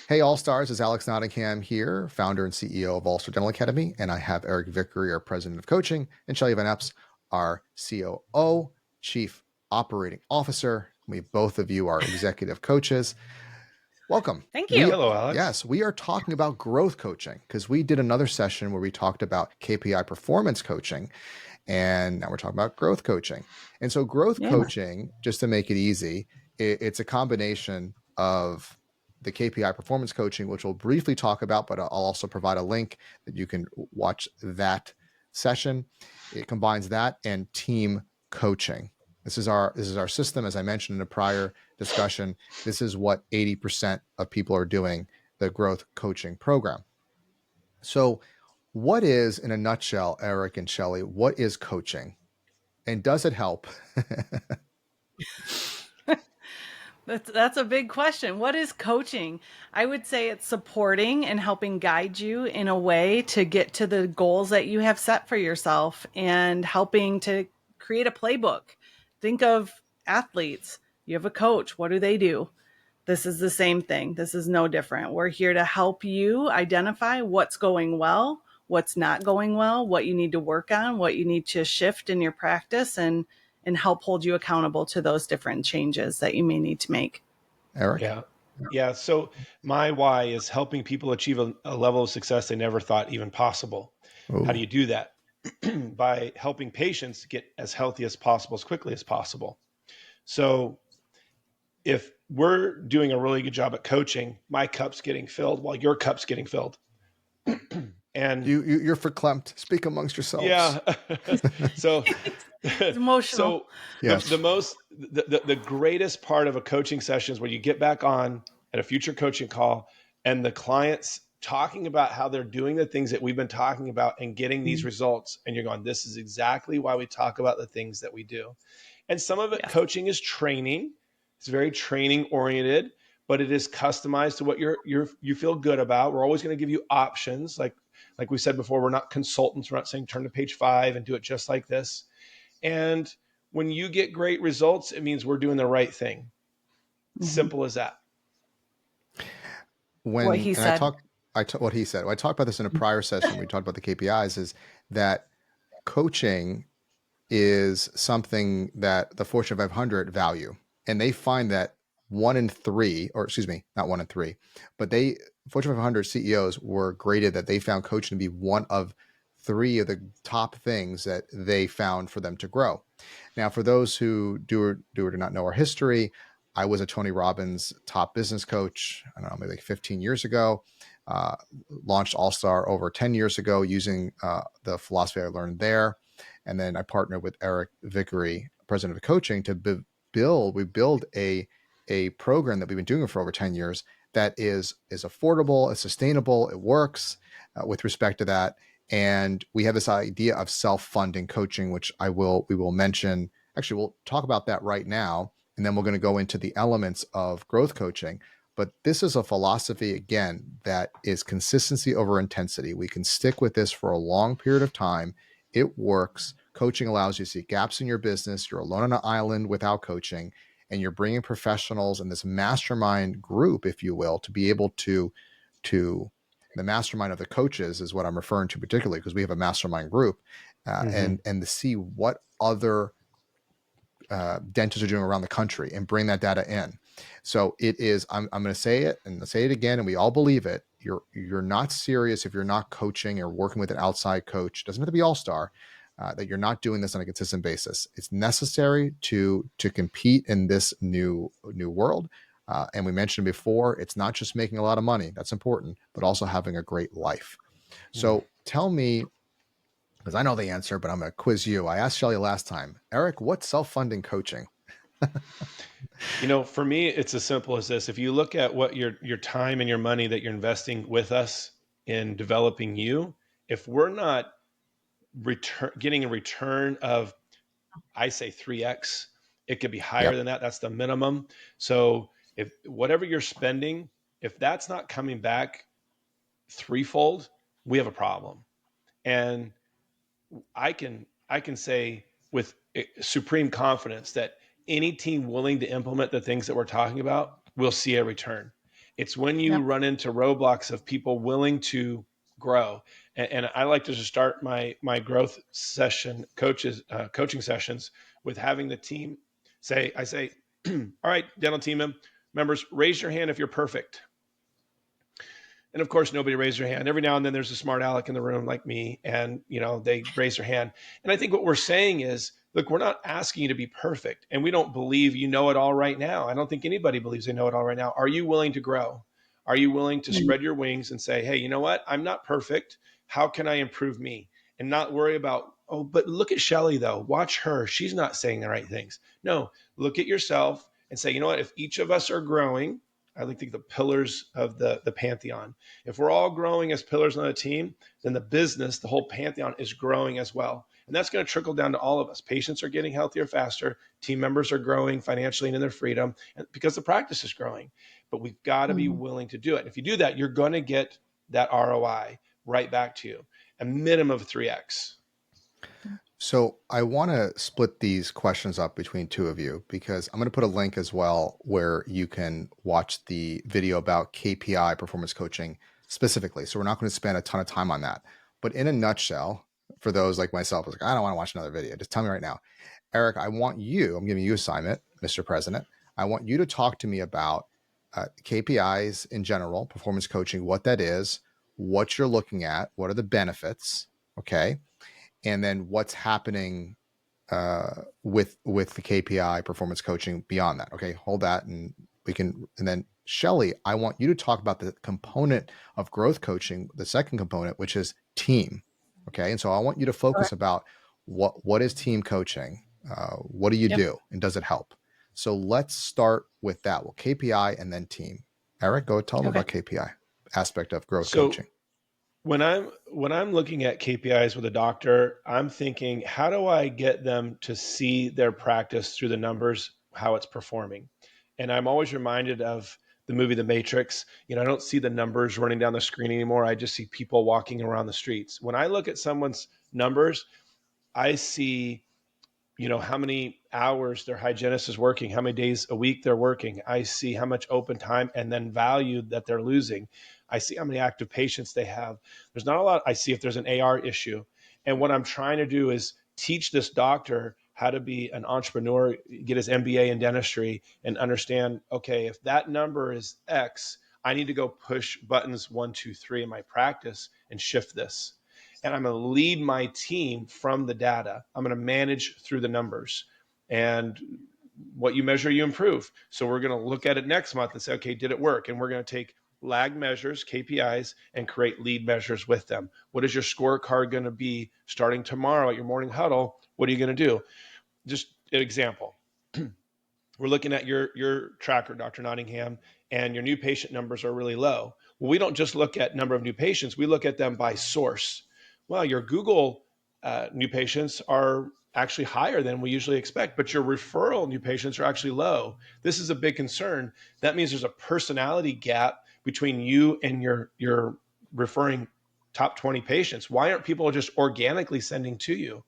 Hey, All Stars, is Alex Nottingham here, founder and CEO of All Star Dental Academy. And I have Eric Vickery, our president of coaching, and Shelly VanEpps, our COO, chief operating officer. We both of you are executive coaches. Welcome. Thank you. Hello, Alex. Yes, we are talking about growth coaching because we did another session where we talked about KPI performance coaching, and now we're talking about growth coaching. And so growth coaching, just to make it easy, it's a combination of the KPI performance coaching, which we'll briefly talk about, but I'll also provide a link that you can watch that session. It combines that and team coaching. This is our system, as I mentioned in a prior discussion. This is what 80% of people are doing, the growth coaching program. So what is, in a nutshell, Eric and Shelly, what is coaching? And does it help? That's a big question. What is coaching? I would say it's supporting and helping guide you in a way to get to the goals that you have set for yourself and helping to create a playbook. Think of athletes. You have a coach. What do they do? This is the same thing. This is no different. We're here to help you identify what's going well, what's not going well, what you need to work on, what you need to shift in your practice, and help hold you accountable to those different changes that you may need to make. Eric? Yeah. So my why is helping people achieve a level of success they never thought even possible. Ooh. How do you do that? By helping patients get as healthy as possible, as quickly as possible. So if we're doing a really good job at coaching, my cup's getting filled while your cup's getting filled. And you're verklempt. Speak amongst yourselves. Yeah. So it's emotional. So yes. The greatest part of a coaching session is when you get back on at a future coaching call and the client's talking about how they're doing the things that we've been talking about and getting these results. And you're going, this is exactly why we talk about the things that we do. And some of it, coaching is training. It's very training oriented, but it is customized to what you feel good about. We're always going to give you options. Like we said before, we're not consultants. We're not saying turn to page 5 and do it just like this. And when you get great results, it means we're doing the right thing. Simple as that. What he said. What he said. I talked about this in a prior session. We talked about the KPIs. Is that coaching is something that the Fortune 500 value, and they find that 1 in 3, or excuse me, not 1 in 3, but Fortune 500 CEOs were graded that they found coaching to be one of 3 of the top things that they found for them to grow. Now, for those who do or do not know our history, I was a Tony Robbins top business coach, I don't know, maybe like 15 years ago, launched All Star over 10 years ago using the philosophy I learned there. And then I partnered with Eric Vickery, president of coaching, to build a program that we've been doing for over 10 years that is affordable, it's sustainable, it works with respect to that. And we have this idea of self-funding coaching, which we will mention. Actually, we'll talk about that right now, and then we're going to go into the elements of growth coaching. But this is a philosophy, again, that is consistency over intensity. We can stick with this for a long period of time. It works. Coaching allows you to see gaps in your business. You're alone on an island without coaching, and you're bringing professionals in this mastermind group, if you will, to be able to the mastermind of the coaches is what I'm referring to particularly, because we have a mastermind group, and to see what other dentists are doing around the country and bring that data in. So it is, I'm going to say it and say it again, and we all believe it. You're not serious if you're not coaching or working with an outside coach. It doesn't have to be all-star. That you're not doing this on a consistent basis. It's necessary to compete in this new world. And we mentioned before, it's not just making a lot of money. That's important, but also having a great life. So tell me, because I know the answer, but I'm going to quiz you. I asked Shelly last time, Eric, what's self-funding coaching? For me, it's as simple as this. If you look at what your time and your money that you're investing with us in developing you, if we're not getting a return of, I say 3x, it could be higher than that. That's the minimum. So if whatever you're spending, if that's not coming back threefold, we have a problem. And I can say with supreme confidence that any team willing to implement the things that we're talking about will see a return. It's when you run into roadblocks of people willing to grow. And I like to just start my growth session coaching sessions with having the team I say, all right, dental team members, raise your hand if you're perfect. And of course, nobody raised their hand. Every now and then there's a smart aleck in the room like me, and they raise their hand. And I think what we're saying is, look, we're not asking you to be perfect, and we don't believe you know it all right now. I don't think anybody believes they know it all right now. Are you willing to grow? Are you willing to spread your wings and say, hey, you know what? I'm not perfect. How can I improve me? And not worry about, oh, but look at Shelly though. Watch her. She's not saying the right things. No, look at yourself and say, you know what? If each of us are growing, I like to think the pillars of the pantheon. If we're all growing as pillars on a team, then the business, the whole pantheon is growing as well. And that's going to trickle down to all of us. Patients are getting healthier faster. Team members are growing financially and in their freedom because the practice is growing. But we've got to be willing to do it. And if you do that, you're going to get that ROI right back to you, a minimum of 3x. So I want to split these questions up between two of you, because I'm going to put a link as well where you can watch the video about KPI performance coaching specifically. So we're not going to spend a ton of time on that. But in a nutshell, for those like myself, who's like, I don't want to watch another video. Just tell me right now. Eric, I'm giving you an assignment, Mr. President. I want you to talk to me about KPIs in general, performance coaching, what that is, what you're looking at, what are the benefits, okay? And then what's happening with the KPI performance coaching beyond that. Okay, hold that, and then Shelly, I want you to talk about the component of growth coaching, the second component, which is team. Okay, and so I want you to focus about what is team coaching, what do you do, and does it help? So let's start with that. Well, KPI and then team. Eric, go tell them about KPI aspect of growth coaching. When I'm looking at KPIs with a doctor, I'm thinking, how do I get them to see their practice through the numbers, how it's performing? And I'm always reminded of the movie The Matrix. I don't see the numbers running down the screen anymore. I just see people walking around the streets. When I look at someone's numbers, I see how many hours their hygienist is working, how many days a week they're working. I see how much open time and then value that they're losing. I see how many active patients they have. There's not a lot. I see if there's an AR issue. And what I'm trying to do is teach this doctor how to be an entrepreneur, get his MBA in dentistry, and understand, okay, if that number is X, I need to go push buttons 1, 2, 3 in my practice and shift this. And I'm going to lead my team from the data. I'm going to manage through the numbers, and what you measure, you improve. So we're going to look at it next month and say, okay, did it work? And we're going to take lag measures, KPIs, and create lead measures with them. What is your scorecard going to be starting tomorrow at your morning huddle? What are you going to do? Just an example. We're looking at your tracker, Dr. Nottingham, and your new patient numbers are really low. Well, we don't just look at number of new patients. We look at them by source. Well, your Google new patients are actually higher than we usually expect, but your referral new patients are actually low. This is a big concern. That means there's a personality gap between you and your referring top 20 patients. Why aren't people just organically sending to you?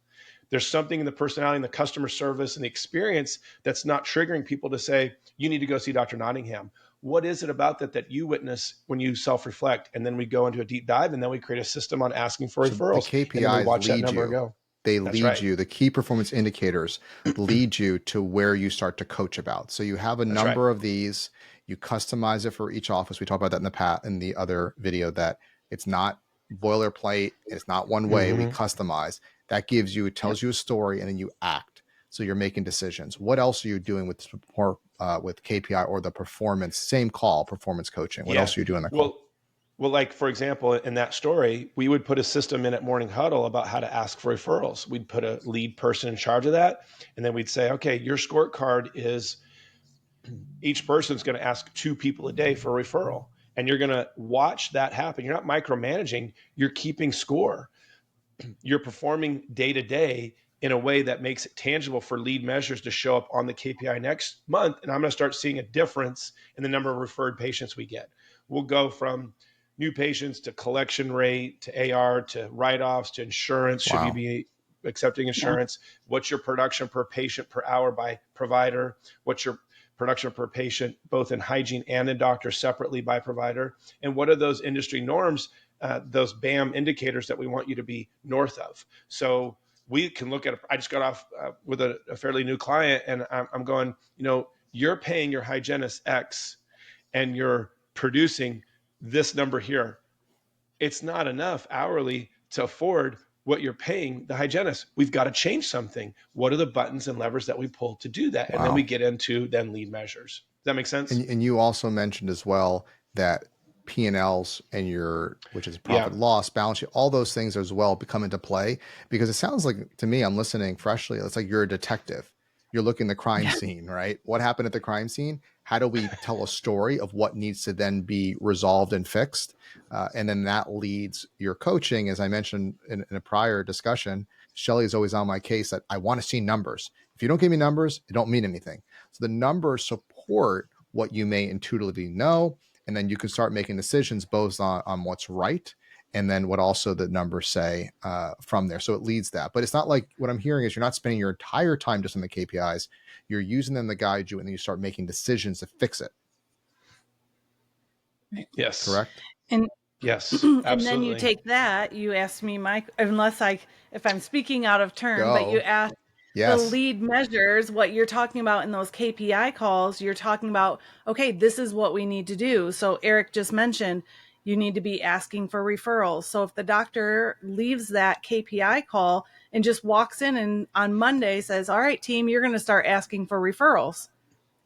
There's something in the personality and the customer service and the experience that's not triggering people to say, you need to go see Dr. Nottingham. What is it about that you witness when you self-reflect? And then we go into a deep dive, and then we create a system on asking for referrals. The KPIs and then we watch lead that number you. go. They That's lead right. you. The key performance indicators lead you to where you start to coach about. So you have a number of these. You customize it for each office. We talked about that in the other video, that it's not boilerplate. It's not one way. We customize. That gives you, it tells you a story, and then you act. So you're making decisions. What else are you doing with KPI or the performance, same call, performance coaching? What else are you doing in that call? Well, like, for example, in that story, we would put a system in at Morning Huddle about how to ask for referrals. We'd put a lead person in charge of that. And then we'd say, okay, your scorecard is each person's going to ask 2 people a day for a referral. And you're going to watch that happen. You're not micromanaging, you're keeping score. You're performing day to day in a way that makes it tangible for lead measures to show up on the KPI next month. And I'm going to start seeing a difference in the number of referred patients we get. We'll go from new patients to collection rate to AR to write-offs to insurance. Should you be accepting insurance? What's your production per patient per hour by provider? What's your production per patient, both in hygiene and in doctor, separately by provider? And what are those industry norms, those BAM indicators that we want you to be north of? So we can look at, I just got off with a fairly new client, and I'm going, you're paying your hygienist X and you're producing this number here. It's not enough hourly to afford what you're paying the hygienist. We've got to change something. What are the buttons and levers that we pull to do that? And then we Wow. get into then lead measures. Does that make sense? And you also mentioned as well that P&Ls and your, which is Yeah. profit loss, balance sheet, all those things as well become into play, because it sounds like to me, I'm listening freshly. It's like you're a detective. You're looking the crime Yeah. scene, right? What happened at the crime scene? How do we tell a story of what needs to then be resolved and fixed? And then that leads your coaching. As I mentioned in a prior discussion, Shelly is always on my case that I want to see numbers. If you don't give me numbers, it don't mean anything. So the numbers support what you may intuitively know, and then you can start making decisions both on what's right and then what also the numbers say from there. So it leads that. But it's not like, what I'm hearing is you're not spending your entire time just on the KPIs. You're using them to guide you, and then you start making decisions to fix it. Yes. Correct? And Yes, and then you absolutely. take that, you ask me, Mike, if I'm speaking out of turn, but you Go. ask the Yes. lead measures, what you're talking about in those KPI calls, you're talking about, okay, this is what we need to do. So Eric just mentioned you need to be asking for referrals. So if the doctor leaves that KPI call and just walks in and on Monday says, all right, team, you're going to start asking for referrals,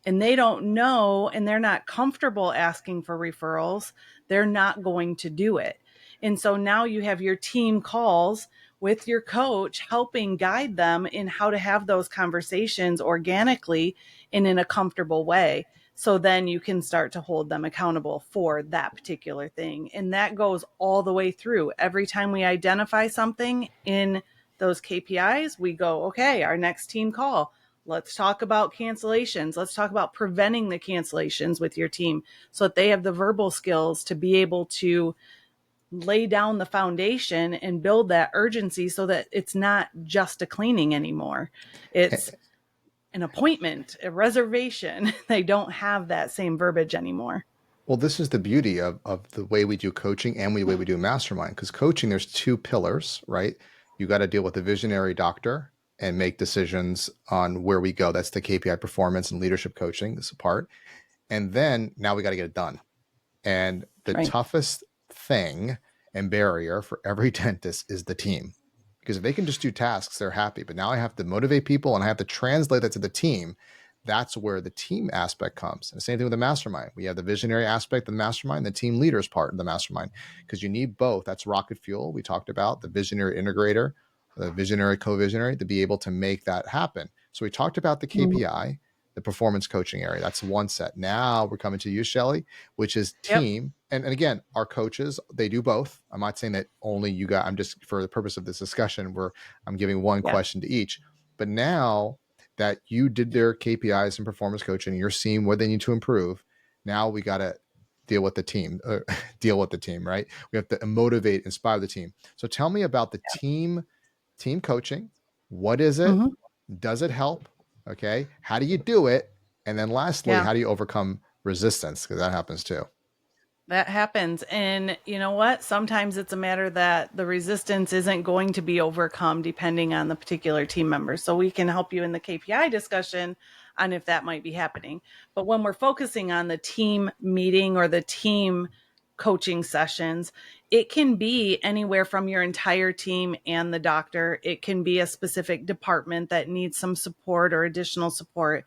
and they don't know and they're not comfortable asking for referrals, they're not going to do it. And so now you have your team calls with your coach helping guide them in how to have those conversations organically and in a comfortable way. So then you can start to hold them accountable for that particular thing. And that goes all the way through. Every time we identify something in those KPIs, we go, okay, our next team call, let's talk about cancellations. Let's talk about preventing the cancellations with your team so that they have the verbal skills to be able to lay down the foundation and build that urgency so that it's not just a cleaning anymore. It's an appointment, a reservation. They don't have that same verbiage anymore. Well, this is the beauty of the way we do coaching and the way we do mastermind. Because coaching, there's two pillars, right? You got to deal with the visionary doctor and make decisions on where we go. That's the KPI performance and leadership coaching, this part. And then now we got to get it done. And the Right. toughest thing and barrier for every dentist is the team. Because if they can just do tasks, they're happy. But now I have to motivate people and I have to translate that to the team. That's where the team aspect comes. And the same thing with the mastermind. We have the visionary aspect of the mastermind, the team leaders part of the mastermind, because you need both. That's rocket fuel. We talked about the visionary integrator, the visionary co-visionary, to be able to make that happen. So we talked about the KPI, the performance coaching area. That's one set. Now we're coming to you, Shelly, which is Yep. team. And again, our coaches, they do both. I'm not saying that only you got, I'm just, for the purpose of this discussion, where I'm giving one Yeah. question to each. But now that you did their KPIs and performance coaching, you're seeing what they need to improve. Now we got to deal with the team, right? We have to motivate, inspire the team. So tell me about the team coaching. What is it? Mm-hmm. Does it help? Okay. How do you do it? And then lastly, Yeah. how do you overcome resistance? Because that happens too. That happens. And you know what? Sometimes it's a matter that the resistance isn't going to be overcome depending on the particular team member. So we can help you in the KPI discussion on if that might be happening. But when we're focusing on the team meeting or the team coaching sessions, it can be anywhere from your entire team and the doctor. It can be a specific department that needs some support or additional support.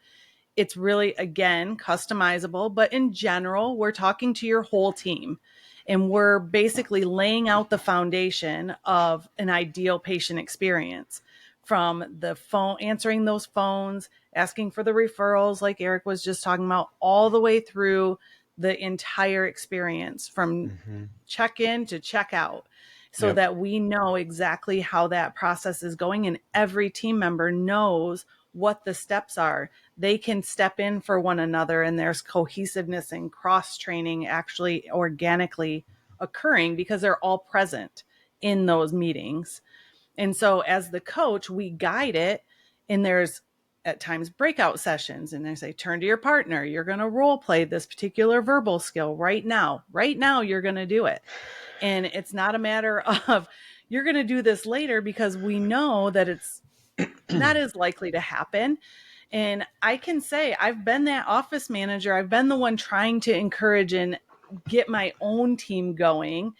It's really, again, customizable, but in general, we're talking to your whole team and we're basically laying out the foundation of an ideal patient experience, from the phone, answering those phones, asking for the referrals, like Eric was just talking about, all the way through the entire experience from check in to check out, so Yep. that we know exactly how that process is going and every team member knows what the steps are. They can step in for one another and there's cohesiveness and cross training actually organically occurring because they're all present in those meetings. And so as the coach, we guide it, and there's at times breakout sessions, and I say, turn to your partner. You're going to role play this particular verbal skill right now. Right now, you're going to do it. And it's not a matter of you're going to do this later, because we know that it's not as likely to happen. And I can say I've been that office manager. I've been the one trying to encourage and get my own team going.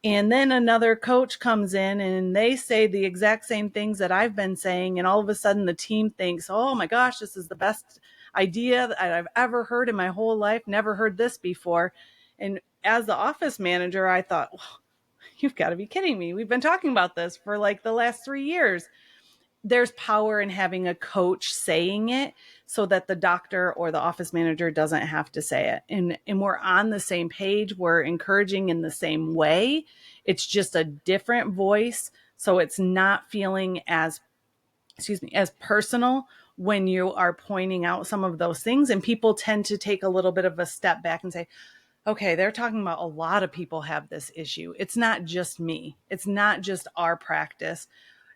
And then another coach comes in and they say the exact same things that I've been saying. And all of a sudden the team thinks, oh my gosh, this is the best idea that I've ever heard in my whole life. Never heard this before. And as the office manager, I thought, well, you've got to be kidding me. We've been talking about this for like the last 3 years. There's power in having a coach saying it so that the doctor or the office manager doesn't have to say it. And we're on the same page. We're encouraging in the same way. It's just a different voice. So it's not feeling as personal when you are pointing out some of those things. And people tend to take a little bit of a step back and say, okay, they're talking about a lot of people have this issue. It's not just me. It's not just our practice.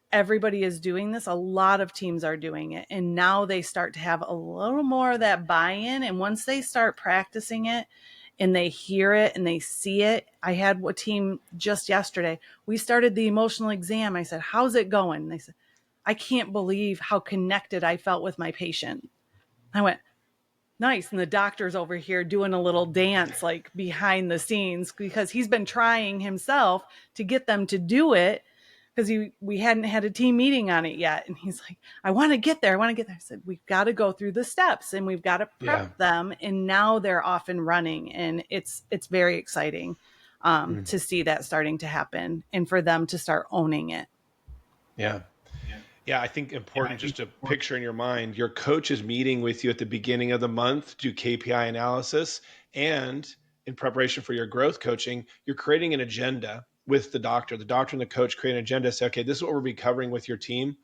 Everybody is doing this. A lot of teams are doing it. And now they start to have a little more of that buy-in. And once they start practicing it and they hear it and they see it, I had a team just yesterday. We started the emotional exam. I said, how's it going? And they said, I can't believe how connected I felt with my patient. I went, nice. And the doctor's over here doing a little dance like behind the scenes, because he's been trying himself to get them to do it, because we hadn't had a team meeting on it yet. And he's like, I want to get there. I want to get there. I said, we've got to go through the steps and we've got to prep them. And now they're off and running. And it's very exciting to see that starting to happen and for them to start owning it. Yeah. Yeah, I think important just to picture in your mind, your coach is meeting with you at the beginning of the month, do KPI analysis, and in preparation for your growth coaching, you're creating an agenda with the doctor. The doctor and the coach create an agenda, say, okay, this is what we'll be covering with your team.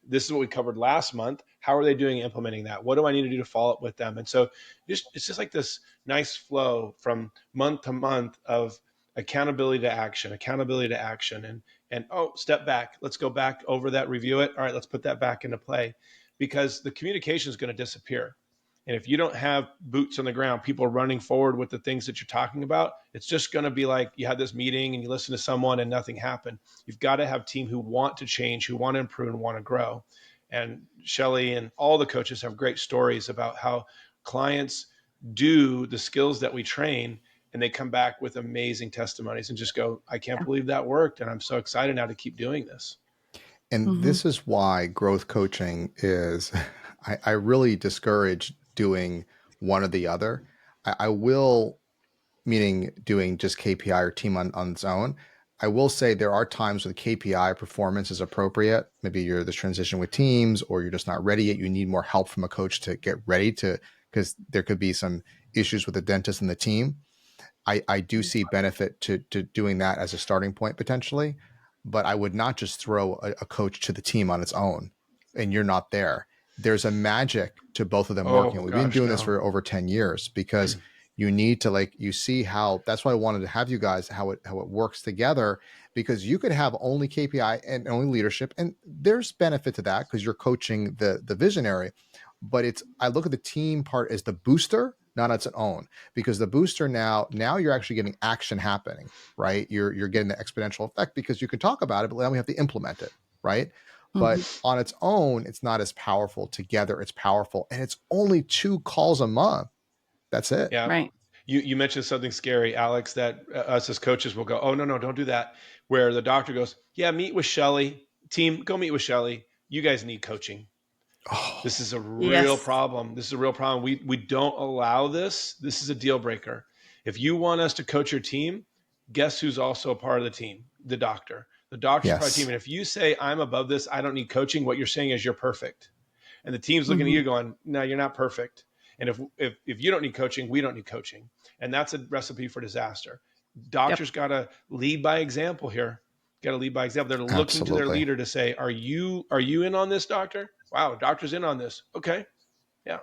This is what we covered last month. How are they doing implementing that? What do I need to do to follow up with them? And so it's just like this nice flow from month to month of accountability to action, and oh, step back. Let's go back over that, review it. All right, let's put that back into play, because the communication is going to disappear. And if you don't have boots on the ground, people running forward with the things that you're talking about, it's just going to be like you had this meeting and you listen to someone and nothing happened. You've got to have a team who want to change, who want to improve and want to grow. And Shelly and all the coaches have great stories about how clients do the skills that we train, and they come back with amazing testimonies and just go, I can't believe that worked. And I'm so excited now to keep doing this. And this is why growth coaching is, I really discourage doing one or the other. I will, meaning doing just KPI or team on its own. I will say there are times when KPI performance is appropriate. Maybe you're this transition with teams, or you're just not ready yet. You need more help from a coach to get ready to, because there could be some issues with the dentist and the team. I do see benefit to doing that as a starting point potentially, but I would not just throw a coach to the team on its own and you're not there. There's a magic to both of them working. We've been doing this for over 10 years because you need to, you see how, that's why I wanted to have you guys, how it works together, because you could have only KPI and only leadership. And there's benefit to that because you're coaching the visionary, but I look at the team part as the booster, not its own, because the booster now you're actually getting action happening, right? You're getting the exponential effect because you can talk about it, but now we have to implement it, right? But on its own, it's not as powerful. Together, it's powerful, and it's only 2 calls a month. That's it. Yeah. Right. You mentioned something scary, Alex, that us as coaches will go, oh, no, don't do that. Where the doctor goes, yeah, meet with Shelly. Team, go meet with Shelly. You guys need coaching. Oh, this is a real problem. This is a real problem. We don't allow this. This is a deal breaker. If you want us to coach your team, guess who's also a part of the team? The doctor. The doctor's part of the team. And if you say, I'm above this, I don't need coaching, what you're saying is you're perfect. And the team's looking at you going, no, you're not perfect. And if you don't need coaching, we don't need coaching. And that's a recipe for disaster. Doctors got to lead by example here. Got to lead by example. They're looking to their leader to say, are you in on this, doctor? Wow, doctor's in on this. Okay. Yeah.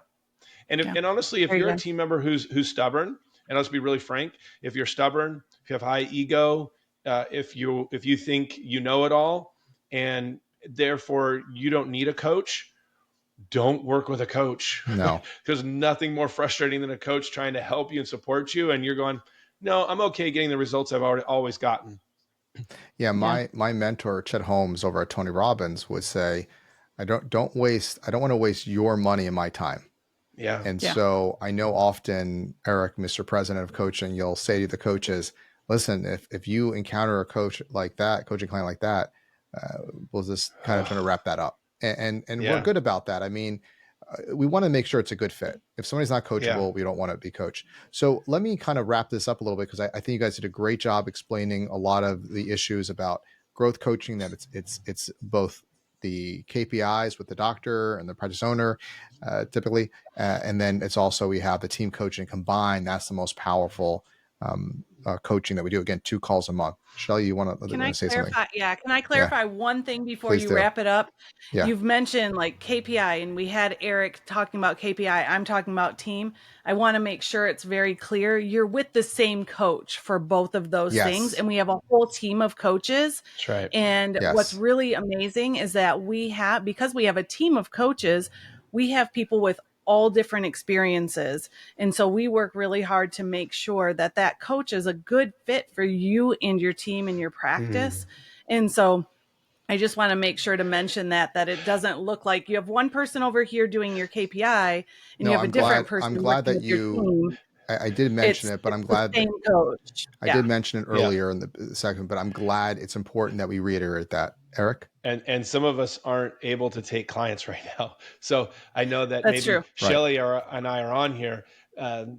And honestly, if you're a team member who's stubborn, and let's be really frank, if you're stubborn, if you have high ego, if you think you know it all, and therefore you don't need a coach, don't work with a coach. No. There's nothing more frustrating than a coach trying to help you and support you, and you're going, no, I'm okay getting the results I've always gotten. Yeah, my mentor Chet Holmes over at Tony Robbins would say, I don't want to waste your money and my time. Yeah. And so I know often, Eric, Mr. President of Coaching, you'll say to the coaches, listen, if you encounter a coach like that, coaching client like that, we'll just kind of trying to wrap that up. And we're good about that. I mean, we want to make sure it's a good fit. If somebody's not coachable, we don't want to be coached. So let me kind of wrap this up a little bit, because I think you guys did a great job explaining a lot of the issues about growth coaching, that it's both the KPIs with the doctor and the practice owner, typically. And then it's also, we have the team coaching combined. That's the most powerful coaching that we do. Again, 2 calls a month. Shelly, you want to say something? Yeah. Can I clarify one thing before Please you do. wrap it up? Yeah. You've mentioned like KPI, and we had Eric talking about KPI. I'm talking about team. I want to make sure it's very clear. You're with the same coach for both of those things. And we have a whole team of coaches. That's right. And what's really amazing is that because we have a team of coaches, we have people with all different experiences. And so we work really hard to make sure that that coach is a good fit for you and your team and your practice. And so I just want to make sure to mention that it doesn't look like you have one person over here doing your KPI and you have a different person. I'm glad that I did mention it, but I'm glad the same coach. I did mention it earlier in the segment, but I'm glad it's important that we reiterate that. Eric? And some of us aren't able to take clients right now. So I know that That's maybe true. Shelly and I are on here.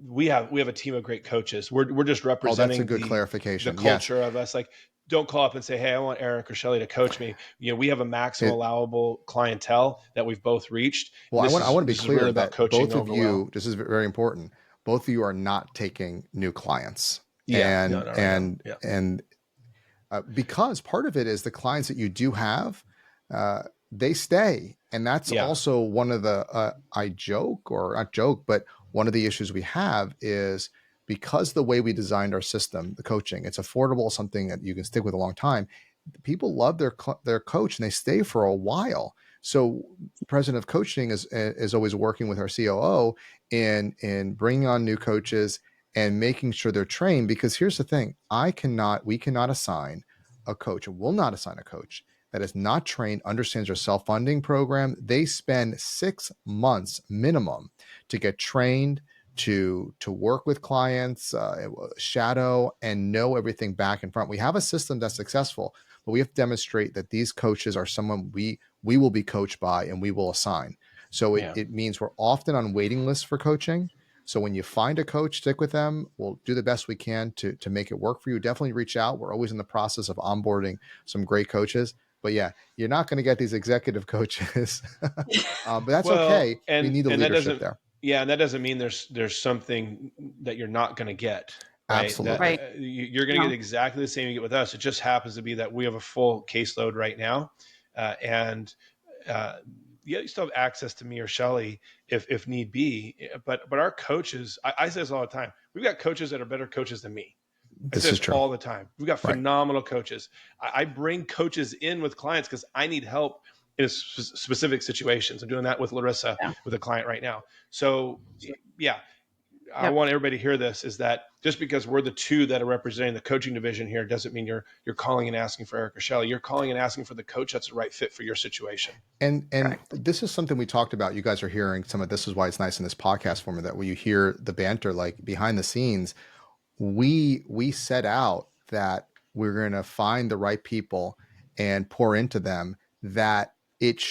We have a team of great coaches. We're just representing that's a good clarification. The culture of us. Like, don't call up and say, hey, I want Eric or Shelly to coach me. We have a maximum allowable clientele that we've both reached. Well, I want to be clear that coaching both of you, this is very important, both of you are not taking new clients. Because part of it is the clients that you do have, they stay. And that's also one of the, I joke, or not joke, but one of the issues we have is, because the way we designed our system, the coaching, it's affordable, something that you can stick with a long time. People love their coach and they stay for a while. So the president of coaching is always working with our COO in bringing on new coaches and making sure they're trained. Because here's the thing, we cannot assign a coach, and will not assign a coach that is not trained, understands their self-funding program. They spend 6 months minimum to get trained, to work with clients, shadow, and know everything back and front. We have a system that's successful, but we have to demonstrate that these coaches are someone we will be coached by and we will assign. So it means we're often on waiting lists for coaching. So when you find a coach, stick with them. We'll do the best we can to make it work for you. Definitely reach out. We're always in the process of onboarding some great coaches. But yeah, you're not going to get these executive coaches, but that's okay. We need the leadership there. Yeah, and that doesn't mean there's something that you're not going to get. Right? Absolutely. You're going to get exactly the same you get with us. It just happens to be that we have a full caseload right now, and you still have access to me or Shelly if need be. But our coaches, I say this all the time. We've got coaches that are better coaches than me. This is true all the time. We've got phenomenal coaches. I bring coaches in with clients because I need help in specific situations. I'm doing that with Larissa, with a client right now. So I want everybody to hear this, is that just because we're the two that are representing the coaching division here doesn't mean you're calling and asking for Eric or Shelly. You're calling and asking for the coach that's the right fit for your situation. And this is something we talked about. You guys are hearing some of this. Is why it's nice in this podcast format that when you hear the banter, like behind the scenes, we set out that we're going to find the right people and pour into them, that it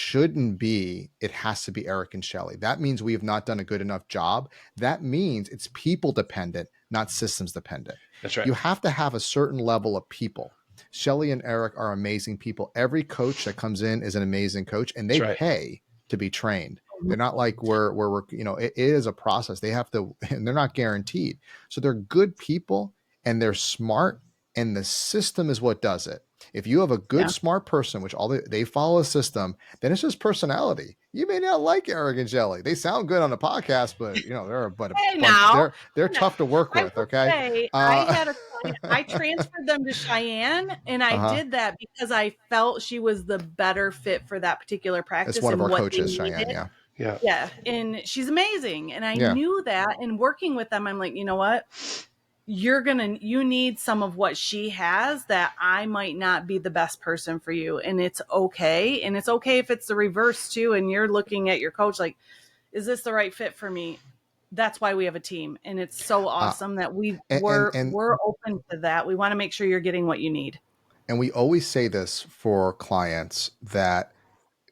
has to be Eric and Shelly. That means we have not done a good enough job. That means it's people dependent, not systems dependent. That's right. You have to have a certain level of people. Shelly and Eric are amazing people. Every coach that comes in is an amazing coach, and they pay to be trained. They're not like we're it is a process. They have to, and they're not guaranteed. So they're good people and they're smart, and the system is what does it. If you have a good, smart person, which they follow a system, then it's just personality. You may not like Eric and Shelly. They sound good on the podcast, but they're tough to work with. Okay. I had a client, I transferred them to Cheyenne, and I did that because I felt she was the better fit for that particular practice. It's one of our coaches, Cheyenne. Yeah. Yeah. Yeah. And she's amazing. And I Yeah. knew that. And working with them, I'm like, you know what? You need some of what she has that I might not be the best person for you. And it's okay. And it's okay if it's the reverse too. And you're looking at your coach like, is this the right fit for me? That's why we have a team. And it's so Uh, awesome that and and we're open to that. We want to make sure you're getting what you need. and we always say this for clients that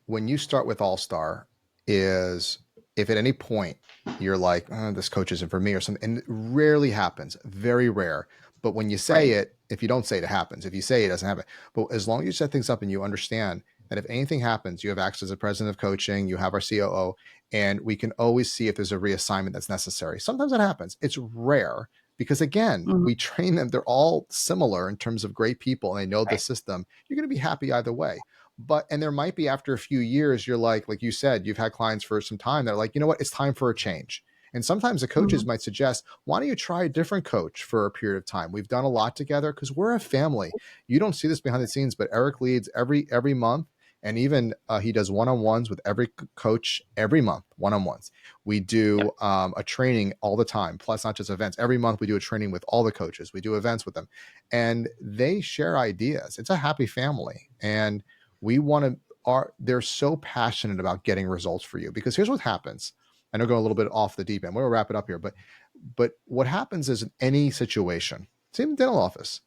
when you start with All Star, is if at any point you're like, this coach isn't for me or something, and it rarely happens, very rare. But when you say Right. it, if you don't say it, it happens. If you say it, it doesn't happen. But as long as you set things up and you understand that if anything happens, you have access as a president of coaching, you have our COO, and we can always see if there's a reassignment that's necessary. Sometimes that happens. It's rare because, again, Mhm. we train them. They're all similar in terms of great people and they know the Right. system. You're going to be happy either way. But and there might be after a few years, you're like you said, you've had clients for some time that are like, you know what, it's time for a change. And sometimes the coaches Mhm. might suggest, why don't you try a different coach for a period of time? We've done a lot together because we're a family. You don't see this behind the scenes, but Eric leads every month, and even he does one-on-ones with every coach every month, one-on-ones. We Yep. do a training all the time, plus not just events. Every month we do a training with all the coaches. We do events with them, and they share ideas. It's a happy family, and we want to are they're so passionate about getting results for you because here's what happens. I know going a little bit off the deep end. We'll wrap it up here, but what happens is in any situation, same in dental office,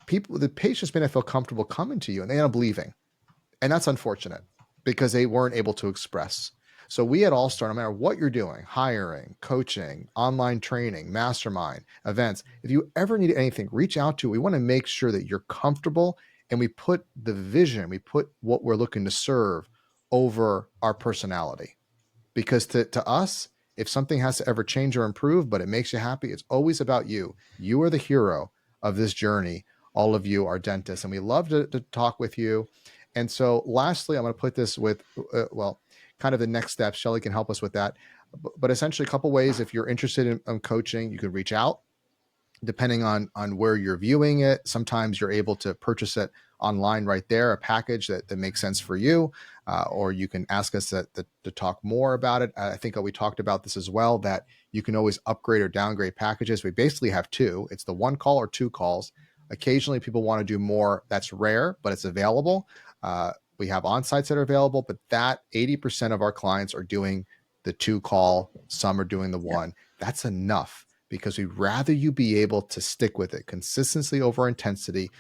the patients may not feel comfortable coming to you and they end up leaving. And that's unfortunate because they weren't able to express. So we at All Star, no matter what you're doing, hiring, coaching, online training, mastermind, events, if you ever need anything, reach out to. We want to make sure that you're comfortable and we put the vision, we put what we're looking to serve over our personality. Because to us, if something has to ever change or improve, but it makes you happy, it's always about you. You are the hero of this journey. All of you are dentists, and we love to talk with you. And so, lastly, I'm going to put this with, kind of the next step. Shelly can help us with that. But essentially, a couple ways. If you're interested in coaching, you can reach out depending on where you're viewing it. Sometimes you're able to purchase it online right there, a package that makes sense for you, or you can ask us to talk more about it. I think we talked about this as well, that you can always upgrade or downgrade packages. We basically have two. It's the one call or two calls. Occasionally people want to do more. That's rare, but it's available. We have on-sites that are available, but that 80% of our clients are doing the two call. Some are doing the one. That's enough because we'd rather you be able to stick with it. Consistency over intensity.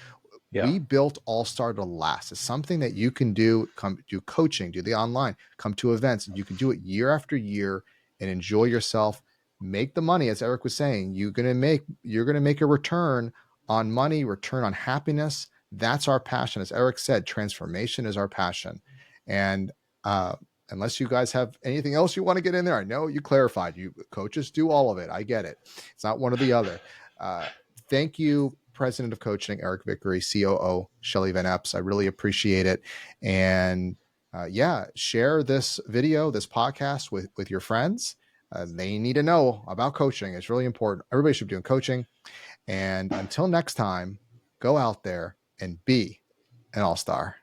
Yeah. We built All Star to last. It's something that you can do. Come do coaching, do the online, come to events. You can do it year after year and enjoy yourself. Make the money, as Eric was saying. You're gonna make a return on money, return on happiness. That's our passion. As Eric said, transformation is our passion. And uh, unless you guys have anything else you want to get in there, I know you clarified. You coaches do all of it. I get it. It's not one or the other. Uh, Thank you, President of Coaching, Eric Vickery, COO, Shelly VanEpps. I really appreciate it. And share this video, this podcast with your friends. They need to know about coaching. It's really important. Everybody should be doing coaching. And until next time, go out there and be an all-star.